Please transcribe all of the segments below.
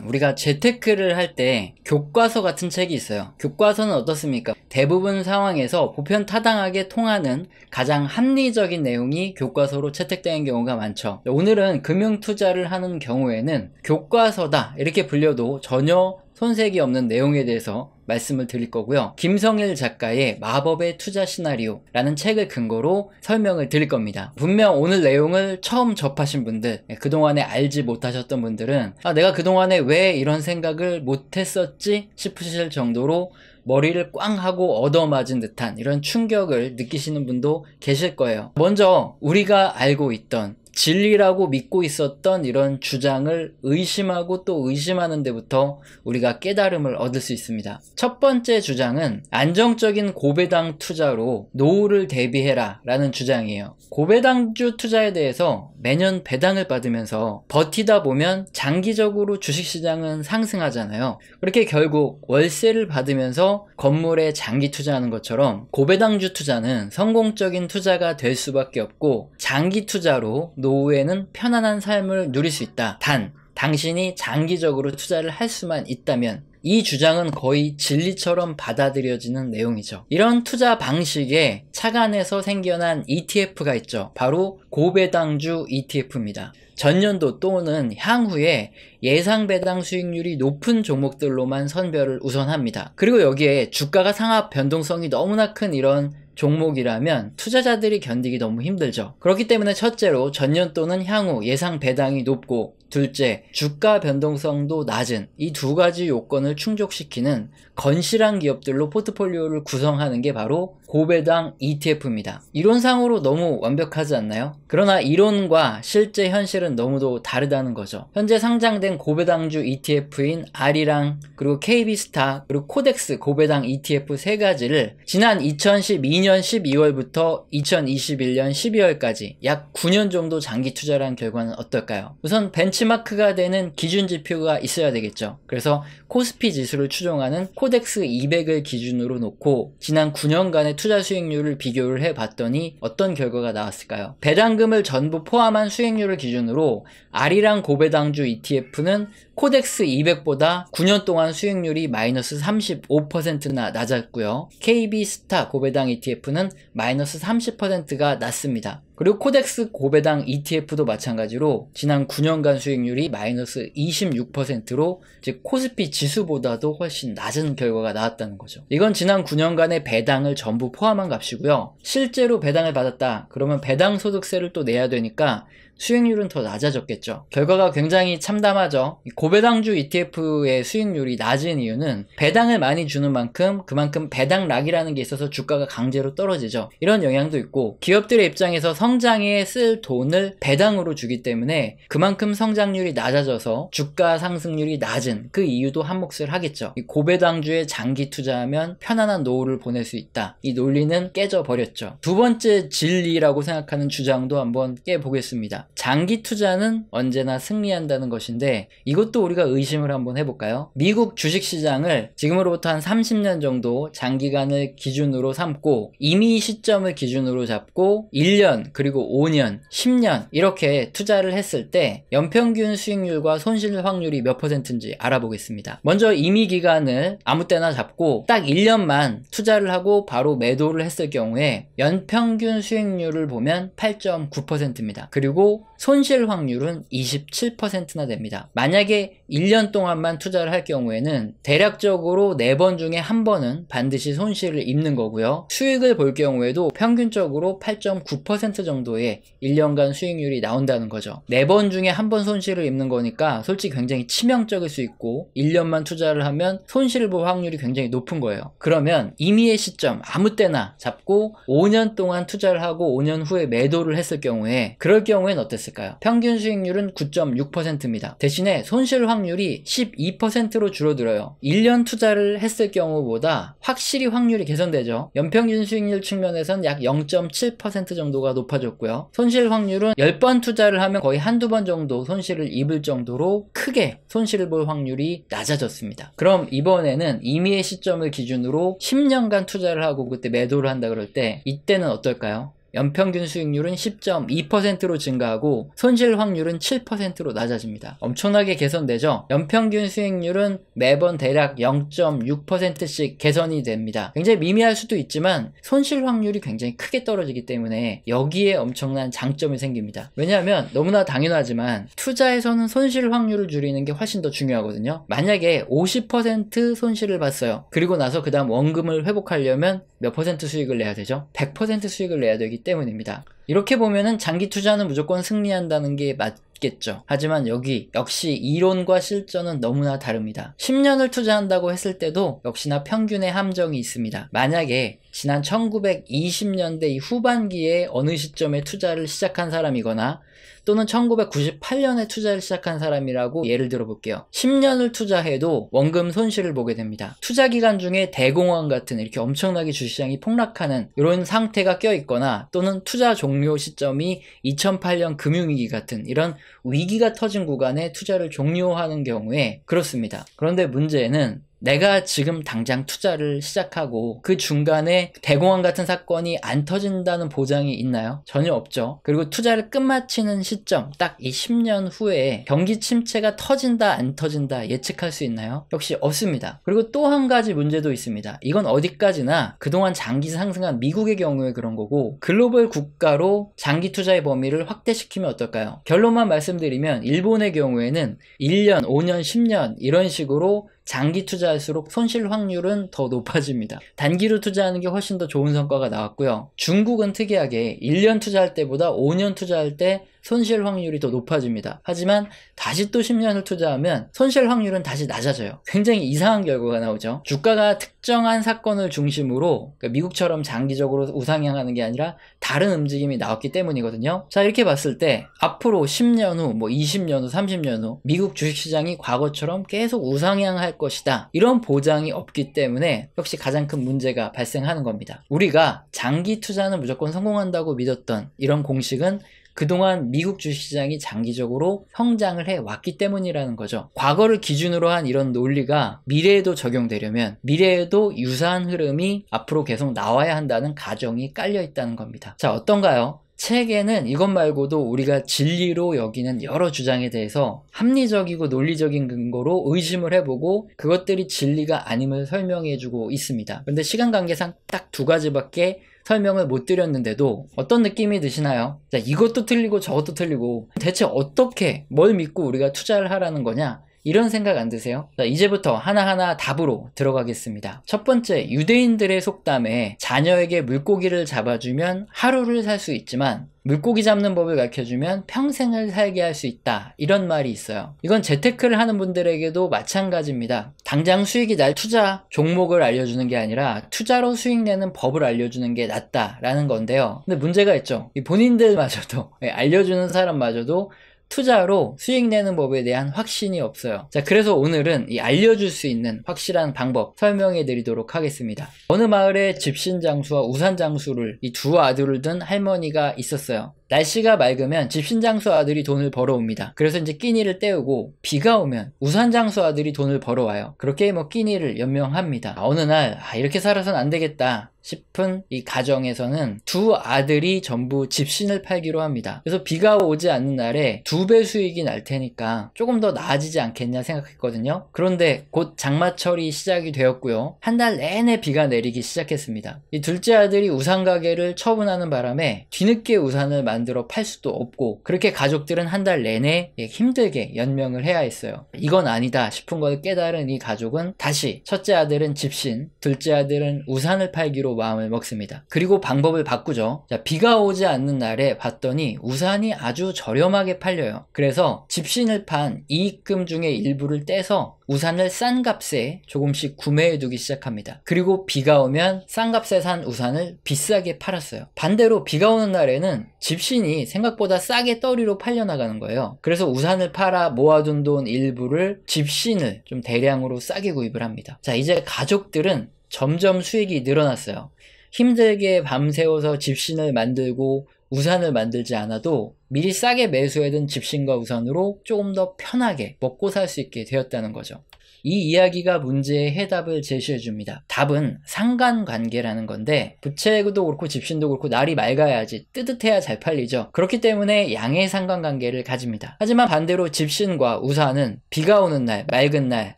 우리가 재테크를 할 때 교과서 같은 책이 있어요. 교과서는 어떻습니까? 대부분 상황에서 보편타당하게 통하는 가장 합리적인 내용이 교과서로 채택되는 경우가 많죠. 오늘은 금융투자를 하는 경우에는 교과서다 이렇게 불려도 전혀 손색이 없는 내용에 대해서 말씀을 드릴 거고요. 김성일 작가의 마법의 투자 시나리오라는 책을 근거로 설명을 드릴 겁니다. 분명 오늘 내용을 처음 접하신 분들, 그동안에 알지 못하셨던 분들은 내가 그동안에 왜 이런 생각을 못했었지 싶으실 정도로 머리를 꽝 하고 얻어맞은 듯한 이런 충격을 느끼시는 분도 계실 거예요. 먼저 우리가 알고 있던 진리라고 믿고 있었던 이런 주장을 의심하고 또 의심하는 데부터 우리가 깨달음을 얻을 수 있습니다. 첫 번째 주장은 안정적인 고배당 투자로 노후를 대비해라 라는 주장이에요. 고배당주 투자에 대해서 매년 배당을 받으면서 버티다 보면 장기적으로 주식시장은 상승하잖아요. 그렇게 결국 월세를 받으면서 건물에 장기 투자하는 것처럼 고배당주 투자는 성공적인 투자가 될 수밖에 없고 장기 투자로 노후에는 편안한 삶을 누릴 수 있다. 단, 당신이 장기적으로 투자를 할 수만 있다면 이 주장은 거의 진리처럼 받아들여지는 내용이죠. 이런 투자 방식에 착안해서 생겨난 ETF가 있죠. 바로 고배당주 ETF입니다. 전년도 또는 향후에 예상 배당 수익률이 높은 종목들로만 선별을 우선합니다. 그리고 여기에 주가가 상하 변동성이 너무나 큰 이런 종목이라면 투자자들이 견디기 너무 힘들죠. 그렇기 때문에 첫째로 전년 또는 향후 예상 배당이 높고, 둘째, 주가 변동성도 낮은 이 두 가지 요건을 충족시키는 건실한 기업들로 포트폴리오를 구성하는 게 바로 고배당 ETF입니다. 이론상으로 너무 완벽하지 않나요? 그러나 이론과 실제 현실은 너무도 다르다는 거죠. 현재 상장된 고배당주 ETF인 아리랑, 그리고 KB스탁, 그리고 코덱스 고배당 ETF 세 가지를 지난 2012년 12월부터 2021년 12월까지 약 9년 정도 장기 투자를 한 결과는 어떨까요? 우선 벤치마크가 되는 기준 지표가 있어야 되겠죠. 그래서 코스피 지수를 추종하는 코덱스 200을 기준으로 놓고 지난 9년간의 투자 수익률을 비교를 해봤더니 어떤 결과가 나왔을까요? 배당금을 전부 포함한 수익률을 기준으로 아리랑 고배당주 ETF는 코덱스 200보다 9년 동안 수익률이 마이너스 35%나 낮았고요. KB스탁 고배당 ETF는 마이너스 30%가 낮습니다. 그리고 코덱스 고배당 ETF도 마찬가지로 지난 9년간 수익률이 마이너스 26%로 즉 코스피 지수보다도 훨씬 낮은 결과가 나왔다는 거죠. 이건 지난 9년간의 배당을 전부 포함한 값이고요. 실제로 배당을 받았다 그러면 배당 소득세를 또 내야 되니까 수익률은 더 낮아졌겠죠. 결과가 굉장히 참담하죠. 고배당주 ETF의 수익률이 낮은 이유는 배당을 많이 주는 만큼 그만큼 배당락이라는 게 있어서 주가가 강제로 떨어지죠. 이런 영향도 있고, 기업들의 입장에서 성장에 쓸 돈을 배당으로 주기 때문에 그만큼 성장률이 낮아져서 주가 상승률이 낮은 그 이유도 한몫을 하겠죠. 이 고배당주에 장기 투자하면 편안한 노후를 보낼 수 있다. 이 논리는 깨져버렸죠. 두 번째 진리라고 생각하는 주장도 한번 깨보겠습니다. 장기 투자는 언제나 승리한다는 것인데 이것도 우리가 의심을 한번 해볼까요? 미국 주식시장을 지금으로부터 한 30년 정도 장기간을 기준으로 삼고 임의 시점을 기준으로 잡고 1년 그리고 5년, 10년 이렇게 투자를 했을 때 연평균 수익률과 손실 확률이 몇 %인지 알아보겠습니다. 먼저 임의 기간을 아무 때나 잡고 딱 1년만 투자를 하고 바로 매도를 했을 경우에 연평균 수익률을 보면 8.9%입니다. 그리고 손실 확률은 27%나 됩니다. 만약에 1년 동안만 투자를 할 경우에는 대략적으로 4번 중에 1번은 반드시 손실을 입는 거고요. 수익을 볼 경우에도 평균적으로 8.9% 정도의 1년간 수익률이 나온다는 거죠. 4번 중에 1번 손실을 입는 거니까 솔직히 굉장히 치명적일 수 있고 1년만 투자를 하면 손실을 볼 확률이 굉장히 높은 거예요. 그러면 임의의 시점 아무 때나 잡고 5년 동안 투자를 하고 5년 후에 매도를 했을 경우에 그럴 경우엔 어땠을까요? 평균 수익률은 9.6%입니다. 대신에 손실 확률이 12%로 줄어들어요. 1년 투자를 했을 경우보다 확실히 확률이 개선되죠. 연평균 수익률 측면에선 약 0.7% 정도가 높아졌고요. 손실 확률은 10번 투자를 하면 거의 한두 번 정도 손실을 입을 정도로 크게 손실을 볼 확률이 낮아졌습니다. 그럼 이번에는 임의의 시점을 기준으로 10년간 투자를 하고 그때 매도를 한다 그럴 때 이때는 어떨까요? 연평균 수익률은 10.2%로 증가하고 손실 확률은 7%로 낮아집니다. 엄청나게 개선되죠? 연평균 수익률은 매번 대략 0.6%씩 개선이 됩니다. 굉장히 미미할 수도 있지만 손실 확률이 굉장히 크게 떨어지기 때문에 여기에 엄청난 장점이 생깁니다. 왜냐하면 너무나 당연하지만 투자에서는 손실 확률을 줄이는 게 훨씬 더 중요하거든요. 만약에 50% 손실을 봤어요. 그리고 나서 그 다음 원금을 회복하려면 몇 퍼센트 수익을 내야 되죠? 100% 수익을 내야 되기 때문입니다. 이렇게 보면은 장기 투자는 무조건 승리한다는 게 맞겠죠. 하지만 여기 역시 이론과 실전은 너무나 다릅니다. 10년을 투자한다고 했을 때도 역시나 평균의 함정이 있습니다. 만약에 지난 1920년대 이 후반기에 어느 시점에 투자를 시작한 사람이거나 또는 1998년에 투자를 시작한 사람이라고 예를 들어 볼게요. 10년을 투자해도 원금 손실을 보게 됩니다. 투자 기간 중에 대공황 같은 이렇게 엄청나게 주식시장이 폭락하는 이런 상태가 껴있거나 또는 투자 종료 시점이 2008년 금융위기 같은 이런 위기가 터진 구간에 투자를 종료하는 경우에 그렇습니다. 그런데 문제는 내가 지금 당장 투자를 시작하고 그 중간에 대공황 같은 사건이 안 터진다는 보장이 있나요? 전혀 없죠. 그리고 투자를 끝마치는 시점, 딱 이 10년 후에 경기 침체가 터진다 안 터진다 예측할 수 있나요? 역시 없습니다. 그리고 또 한 가지 문제도 있습니다. 이건 어디까지나 그동안 장기 상승한 미국의 경우에 그런 거고 글로벌 국가로 장기 투자의 범위를 확대시키면 어떨까요? 결론만 말씀드리면 일본의 경우에는 1년, 5년, 10년 이런 식으로 장기 투자할수록 손실 확률은 더 높아집니다. 단기로 투자하는 게 훨씬 더 좋은 성과가 나왔고요. 중국은 특이하게 1년 투자할 때보다 5년 투자할 때 손실 확률이 더 높아집니다. 하지만 다시 또 10년을 투자하면 손실 확률은 다시 낮아져요. 굉장히 이상한 결과가 나오죠. 주가가 특정한 사건을 중심으로 그러니까 미국처럼 장기적으로 우상향하는 게 아니라 다른 움직임이 나왔기 때문이거든요. 자, 이렇게 봤을 때 앞으로 10년 후, 20년 후, 30년 후 미국 주식시장이 과거처럼 계속 우상향할 것이다. 이런 보장이 없기 때문에 역시 가장 큰 문제가 발생하는 겁니다. 우리가 장기 투자는 무조건 성공한다고 믿었던 이런 공식은 그동안 미국 주식시장이 장기적으로 성장을 해왔기 때문이라는 거죠. 과거를 기준으로 한 이런 논리가 미래에도 적용되려면 미래에도 유사한 흐름이 앞으로 계속 나와야 한다는 가정이 깔려 있다는 겁니다. 자, 어떤가요? 책에는 이것 말고도 우리가 진리로 여기는 여러 주장에 대해서 합리적이고 논리적인 근거로 의심을 해보고 그것들이 진리가 아님을 설명해주고 있습니다. 그런데 시간 관계상 딱 두 가지밖에 설명을 못 드렸는데도 어떤 느낌이 드시나요? 자, 이것도 틀리고 저것도 틀리고 대체 어떻게 뭘 믿고 우리가 투자를 하라는 거냐? 이런 생각 안 드세요? 자, 이제부터 하나하나 답으로 들어가겠습니다. 첫 번째, 유대인들의 속담에 자녀에게 물고기를 잡아주면 하루를 살 수 있지만 물고기 잡는 법을 가르쳐주면 평생을 살게 할 수 있다. 이런 말이 있어요. 이건 재테크를 하는 분들에게도 마찬가지입니다. 당장 수익이 날 투자 종목을 알려주는 게 아니라 투자로 수익 내는 법을 알려주는 게 낫다라는 건데요. 근데 문제가 있죠. 이 본인들마저도 알려주는 사람마저도 투자로 수익 내는 법에 대한 확신이 없어요. 자, 그래서 오늘은 이 알려줄 수 있는 확실한 방법 설명해 드리도록 하겠습니다. 어느 마을에 집신장수와 우산장수를 이 두 아들을 둔 할머니가 있었어요. 날씨가 맑으면 집신장수 아들이 돈을 벌어옵니다. 그래서 이제 끼니를 때우고 비가 오면 우산장수 아들이 돈을 벌어와요. 그렇게 끼니를 연명합니다. 어느 날 이렇게 살아선 안 되겠다 싶은 이 가정에서는 두 아들이 전부 집신을 팔기로 합니다. 그래서 비가 오지 않는 날에 2배 수익이 날 테니까 조금 더 나아지지 않겠냐 생각했거든요. 그런데 곧 장마철이 시작이 되었고요. 한 달 내내 비가 내리기 시작했습니다. 이 둘째 아들이 우산 가게를 처분하는 바람에 뒤늦게 우산을 만들어 팔 수도 없고 그렇게 가족들은 한 달 내내 힘들게 연명을 해야 했어요. 이건 아니다 싶은 걸 깨달은 이 가족은 다시 첫째 아들은 집신, 둘째 아들은 우산을 팔기로 마음을 먹습니다. 그리고 방법을 바꾸죠. 자, 비가 오지 않는 날에 봤더니 우산이 아주 저렴하게 팔려요. 그래서 집신을 판 이익금 중에 일부를 떼서 우산을 싼 값에 조금씩 구매해 두기 시작합니다. 그리고 비가 오면 싼 값에 산 우산을 비싸게 팔았어요. 반대로 비가 오는 날에는 집신이 생각보다 싸게 떨이로 팔려나가는 거예요. 그래서 우산을 팔아 모아둔 돈 일부를 집신을 좀 대량으로 싸게 구입을 합니다. 자, 이제 가족들은 점점 수익이 늘어났어요. 힘들게 밤새워서 집신을 만들고 우산을 만들지 않아도 미리 싸게 매수해둔 집신과 우선으로 조금 더 편하게 먹고 살 수 있게 되었다는 거죠. 이 이야기가 문제의 해답을 제시해 줍니다. 답은 상관관계라는 건데, 부채도 그렇고 집신도 그렇고 날이 맑아야지, 뜨뜻해야 잘 팔리죠. 그렇기 때문에 양의 상관관계를 가집니다. 하지만 반대로 집신과 우산은 비가 오는 날, 맑은 날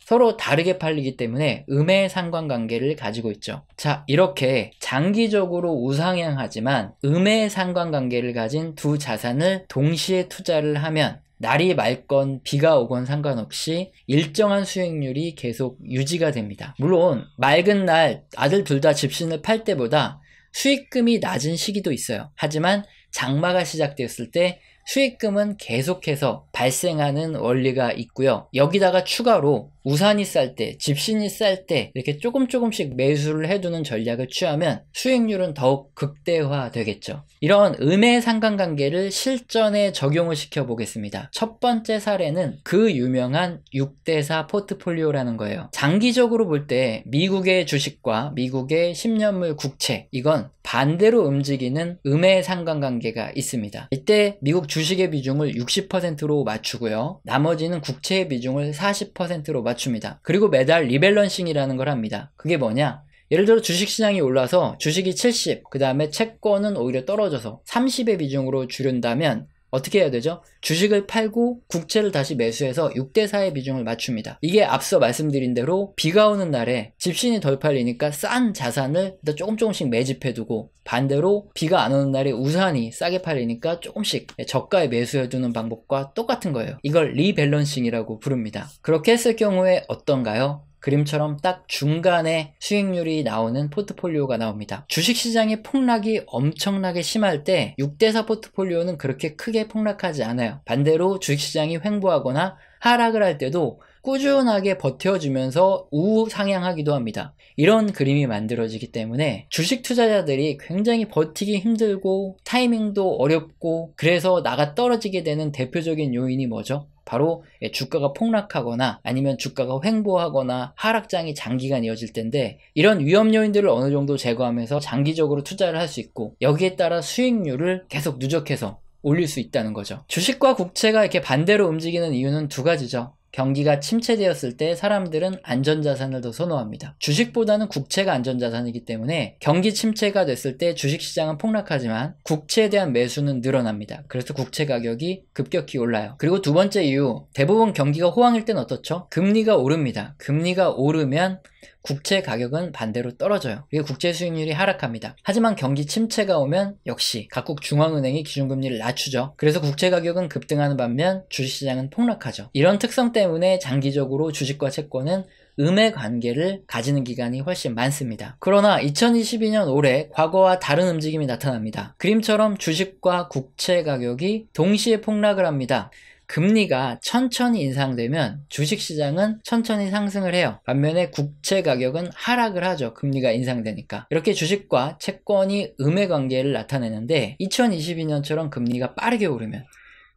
서로 다르게 팔리기 때문에 음의 상관관계를 가지고 있죠. 자, 이렇게 장기적으로 우상향하지만 음의 상관관계를 가진 두 자산을 동시에 투자를 하면 날이 맑건 비가 오건 상관없이 일정한 수익률이 계속 유지가 됩니다. 물론 맑은 날 아들 둘 다 집신을 팔 때보다 수익금이 낮은 시기도 있어요. 하지만 장마가 시작되었을 때 수익금은 계속해서 발생하는 원리가 있고요. 여기다가 추가로 우산이 쌀 때, 집신이 쌀 때 이렇게 조금씩 매수를 해두는 전략을 취하면 수익률은 더욱 극대화 되겠죠. 이런 음의 상관관계를 실전에 적용을 시켜보겠습니다. 첫 번째 사례는 그 유명한 6대4 포트폴리오라는 거예요. 장기적으로 볼 때 미국의 주식과 미국의 10년물 국채, 이건 반대로 움직이는 음의 상관관계가 있습니다. 이때 미국 주식의 비중을 60%로 맞추고요. 나머지는 국채의 비중을 40%로 맞춥니다. 그리고 매달 리밸런싱이라는 걸 합니다. 그게 뭐냐? 예를 들어 주식시장이 올라서 주식이 70, 그 다음에 채권은 오히려 떨어져서 30의 비중으로 줄인다면 어떻게 해야 되죠? 주식을 팔고 국채를 다시 매수해서 6대4의 비중을 맞춥니다. 이게 앞서 말씀드린 대로 비가 오는 날에 집신이 덜 팔리니까 싼 자산을 조금씩 매집해두고, 반대로 비가 안 오는 날에 우산이 싸게 팔리니까 조금씩 저가에 매수해두는 방법과 똑같은 거예요. 이걸 리밸런싱이라고 부릅니다. 그렇게 했을 경우에 어떤가요? 그림처럼 딱 중간에 수익률이 나오는 포트폴리오가 나옵니다. 주식시장의 폭락이 엄청나게 심할 때 6대4 포트폴리오는 그렇게 크게 폭락하지 않아요. 반대로 주식시장이 횡보하거나 하락을 할 때도 꾸준하게 버텨주면서 우상향하기도 합니다. 이런 그림이 만들어지기 때문에 주식 투자자들이 굉장히 버티기 힘들고 타이밍도 어렵고, 그래서 나가 떨어지게 되는 대표적인 요인이 뭐죠? 바로 주가가 폭락하거나 아니면 주가가 횡보하거나 하락장이 장기간 이어질 텐데, 이런 위험 요인들을 어느 정도 제거하면서 장기적으로 투자를 할 수 있고, 여기에 따라 수익률을 계속 누적해서 올릴 수 있다는 거죠. 주식과 국채가 이렇게 반대로 움직이는 이유는 두 가지죠. 경기가 침체되었을 때 사람들은 안전자산을 더 선호합니다. 주식보다는 국채가 안전자산이기 때문에 경기 침체가 됐을 때 주식시장은 폭락하지만 국채에 대한 매수는 늘어납니다. 그래서 국채 가격이 급격히 올라요. 그리고 두 번째 이유, 대부분 경기가 호황일 땐 어떻죠? 금리가 오릅니다. 금리가 오르면 국채 가격은 반대로 떨어져요. 그리고 국채 수익률이 하락합니다. 하지만 경기 침체가 오면 역시 각국 중앙은행이 기준금리를 낮추죠. 그래서 국채 가격은 급등하는 반면 주식시장은 폭락하죠. 이런 특성 때문에 장기적으로 주식과 채권은 음의 관계를 가지는 기간이 훨씬 많습니다. 그러나 2022년 올해 과거와 다른 움직임이 나타납니다. 그림처럼 주식과 국채 가격이 동시에 폭락을 합니다. 금리가 천천히 인상되면 주식시장은 천천히 상승을 해요. 반면에 국채 가격은 하락을 하죠. 금리가 인상되니까. 이렇게 주식과 채권이 음의 관계를 나타내는데, 2022년처럼 금리가 빠르게 오르면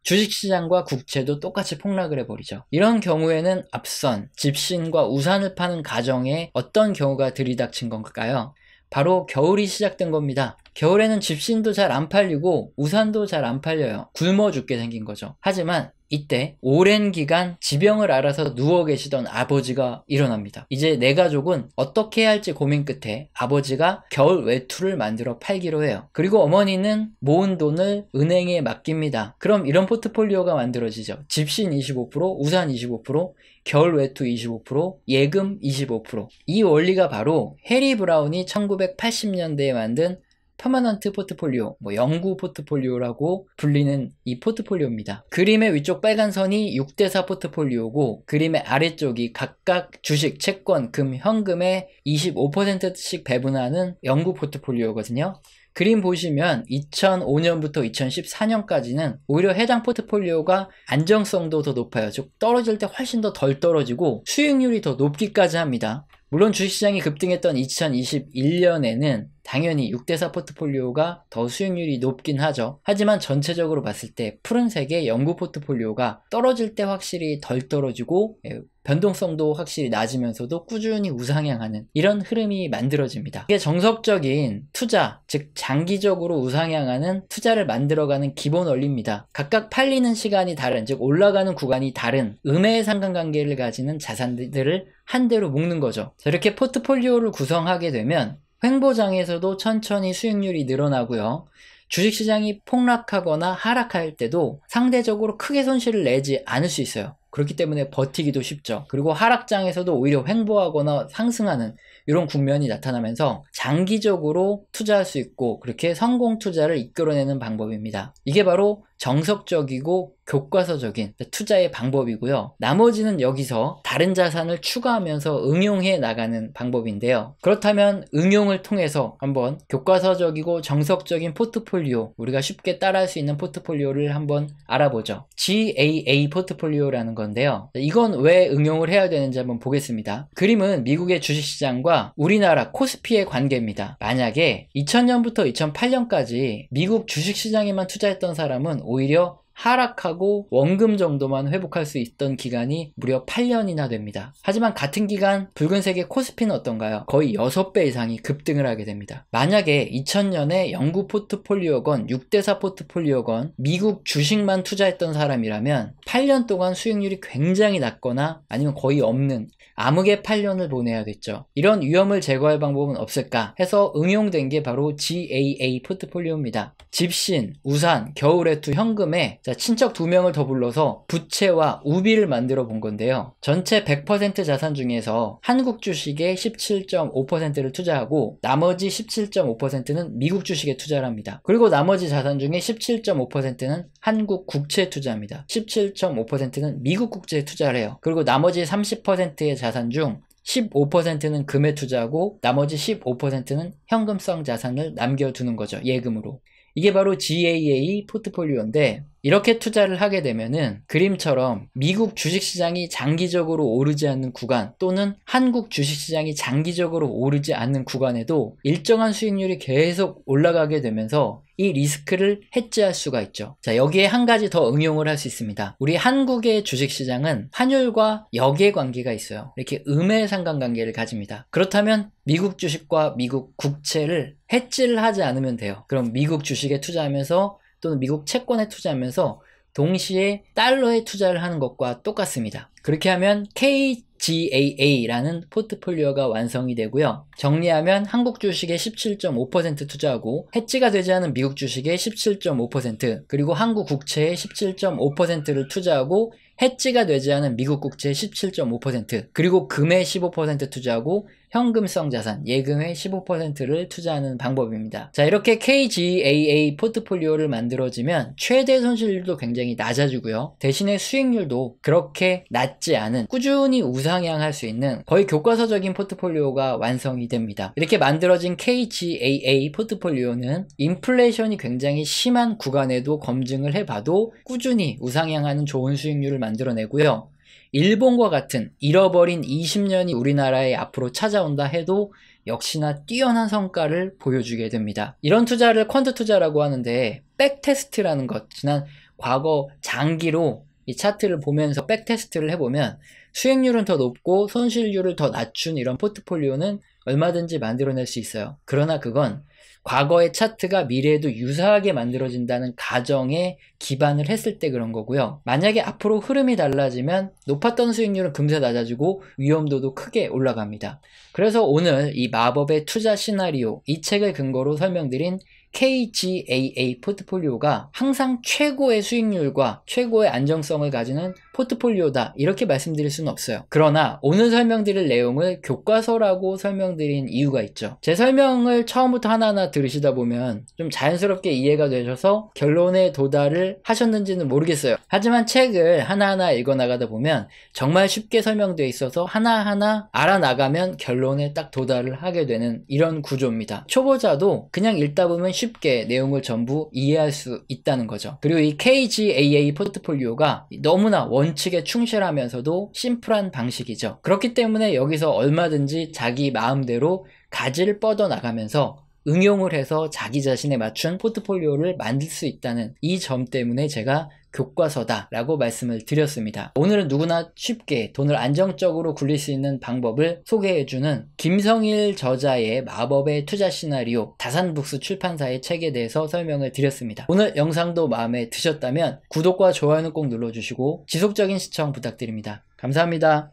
주식시장과 국채도 똑같이 폭락을 해버리죠. 이런 경우에는 앞선 집신과 우산을 파는 가정에 어떤 경우가 들이닥친 건가요? 바로 겨울이 시작된 겁니다. 겨울에는 집신도 잘 안 팔리고 우산도 잘 안 팔려요. 굶어 죽게 생긴 거죠. 하지만 이때 오랜 기간 지병을 앓아서 누워 계시던 아버지가 일어납니다. 이제 내 가족은 어떻게 해야 할지 고민 끝에 아버지가 겨울 외투를 만들어 팔기로 해요. 그리고 어머니는 모은 돈을 은행에 맡깁니다. 그럼 이런 포트폴리오가 만들어지죠. 집신 25%, 우산 25%, 겨울 외투 25%, 예금 25%. 이 원리가 바로 해리 브라운이 1980년대에 만든 퍼머넌트 포트폴리오, 영구 포트폴리오라고 불리는 이 포트폴리오입니다. 그림의 위쪽 빨간 선이 6대4 포트폴리오고, 그림의 아래쪽이 각각 주식, 채권, 금, 현금의 25%씩 배분하는 영구 포트폴리오거든요. 그림 보시면 2005년부터 2014년까지는 오히려 해당 포트폴리오가 안정성도 더 높아요. 즉 떨어질 때 훨씬 더 덜 떨어지고 수익률이 더 높기까지 합니다. 물론 주식시장이 급등했던 2021년에는 당연히 6대4 포트폴리오가 더 수익률이 높긴 하죠. 하지만 전체적으로 봤을 때 푸른색의 연구 포트폴리오가 떨어질 때 확실히 덜 떨어지고 변동성도 확실히 낮으면서도 꾸준히 우상향하는 이런 흐름이 만들어집니다. 이게 정석적인 투자, 즉 장기적으로 우상향하는 투자를 만들어가는 기본 원리입니다. 각각 팔리는 시간이 다른, 즉 올라가는 구간이 다른 음의 상관관계를 가지는 자산들을 한 대로 묶는 거죠. 이렇게 포트폴리오를 구성하게 되면 횡보장에서도 천천히 수익률이 늘어나고요. 주식시장이 폭락하거나 하락할 때도 상대적으로 크게 손실을 내지 않을 수 있어요. 그렇기 때문에 버티기도 쉽죠. 그리고 하락장에서도 오히려 횡보하거나 상승하는 이런 국면이 나타나면서 장기적으로 투자할 수 있고 그렇게 성공 투자를 이끌어내는 방법입니다. 이게 바로 정석적이고 교과서적인 투자의 방법이고요. 나머지는 여기서 다른 자산을 추가하면서 응용해 나가는 방법인데요. 그렇다면 응용을 통해서 한번 교과서적이고 정석적인 포트폴리오, 우리가 쉽게 따라할 수 있는 포트폴리오를 한번 알아보죠. GAA 포트폴리오라는 건데요. 이건 왜 응용을 해야 되는지 한번 보겠습니다. 그림은 미국의 주식시장과 우리나라 코스피의 관계입니다. 만약에 2000년부터 2008년까지 미국 주식시장에만 투자했던 사람은 오히려 하락하고 원금 정도만 회복할 수 있던 기간이 무려 8년이나 됩니다. 하지만 같은 기간 붉은색의 코스피는 어떤가요? 거의 6배 이상이 급등을 하게 됩니다. 만약에 2000년에 영국 포트폴리오건 6대4 포트폴리오건 미국 주식만 투자했던 사람이라면 8년 동안 수익률이 굉장히 낮거나 아니면 거의 없는 암흑의 8년을 보내야겠죠. 이런 위험을 제거할 방법은 없을까 해서 응용된 게 바로 GAA 포트폴리오입니다. 집신, 우산, 겨울외투, 현금에 친척 2명을 더 불러서 부채와 우비를 만들어 본 건데요. 전체 100% 자산 중에서 한국 주식의 17.5%를 투자하고 나머지 17.5%는 미국 주식에 투자를 합니다. 그리고 나머지 자산 중에 17.5%는 한국 국채에 투자합니다. 17.5%는 미국 국채에 투자를 해요. 그리고 나머지 30%의 자산 중 15%는 금에 투자하고 나머지 15%는 현금성 자산을 남겨두는 거죠. 예금으로. 이게 바로 GAA 포트폴리오인데 이렇게 투자를 하게 되면은 그림처럼 미국 주식시장이 장기적으로 오르지 않는 구간 또는 한국 주식시장이 장기적으로 오르지 않는 구간에도 일정한 수익률이 계속 올라가게 되면서 이 리스크를 해지할 수가 있죠. 자, 여기에 한 가지 더 응용을 할 수 있습니다. 우리 한국의 주식시장은 환율과 역의 관계가 있어요. 이렇게 음의 상관관계를 가집니다. 그렇다면 미국 주식과 미국 국채를 해지를 하지 않으면 돼요. 그럼 미국 주식에 투자하면서 또는 미국 채권에 투자하면서 동시에 달러에 투자를 하는 것과 똑같습니다. 그렇게 하면 KGAA라는 포트폴리오가 완성이 되고요. 정리하면 한국 주식에 17.5% 투자하고 해지가 되지 않은 미국 주식에 17.5% 그리고 한국 국채에 17.5%를 투자하고 해지가 되지 않은 미국 국채 17.5% 그리고 금에 15% 투자하고 현금성 자산, 예금에 15%를 투자하는 방법입니다. 자, 이렇게 KGAA 포트폴리오를 만들어지면 최대 손실률도 굉장히 낮아지고요. 대신에 수익률도 그렇게 낮지 않은 꾸준히 우상향할 수 있는 거의 교과서적인 포트폴리오가 완성이 됩니다. 이렇게 만들어진 KGAA 포트폴리오는 인플레이션이 굉장히 심한 구간에도 검증을 해봐도 꾸준히 우상향하는 좋은 수익률을 만들어내고요. 일본과 같은 잃어버린 20년이 우리나라에 앞으로 찾아온다 해도 역시나 뛰어난 성과를 보여주게 됩니다. 이런 투자를 퀀트 투자라고 하는데 백테스트라는 것, 지난 과거 장기로 이 차트를 보면서 백테스트를 해보면 수익률은 더 높고 손실률을 더 낮춘 이런 포트폴리오는 얼마든지 만들어낼 수 있어요. 그러나 그건 과거의 차트가 미래에도 유사하게 만들어진다는 가정에 기반을 했을 때 그런 거고요. 만약에 앞으로 흐름이 달라지면 높았던 수익률은 금세 낮아지고 위험도도 크게 올라갑니다. 그래서 오늘 이 마법의 투자 시나리오, 이 책을 근거로 설명드린 KGAA 포트폴리오가 항상 최고의 수익률과 최고의 안정성을 가지는 포트폴리오다 이렇게 말씀드릴 수는 없어요. 그러나 오늘 설명드릴 내용을 교과서라고 설명드린 이유가 있죠. 제 설명을 처음부터 하나하나 들으시다 보면 좀 자연스럽게 이해가 되셔서 결론에 도달을 하셨는지는 모르겠어요. 하지만 책을 하나하나 읽어나가다 보면 정말 쉽게 설명되어 있어서 하나하나 알아나가면 결론에 딱 도달을 하게 되는 이런 구조입니다. 초보자도 그냥 읽다 보면 쉽게 내용을 전부 이해할 수 있다는 거죠. 그리고 이 KGAA 포트폴리오가 너무나 원칙에 충실하면서도 심플한 방식이죠. 그렇기 때문에 여기서 얼마든지 자기 마음대로 가지를 뻗어 나가면서 응용을 해서 자기 자신에 맞춘 포트폴리오를 만들 수 있다는 이 점 때문에 제가 교과서다 라고 말씀을 드렸습니다. 오늘은 누구나 쉽게 돈을 안정적으로 굴릴 수 있는 방법을 소개해주는 김성일 저자의 마법의 투자 시나리오 다산북스 출판사의 책에 대해서 설명을 드렸습니다. 오늘 영상도 마음에 드셨다면 구독과 좋아요는 꼭 눌러주시고 지속적인 시청 부탁드립니다. 감사합니다.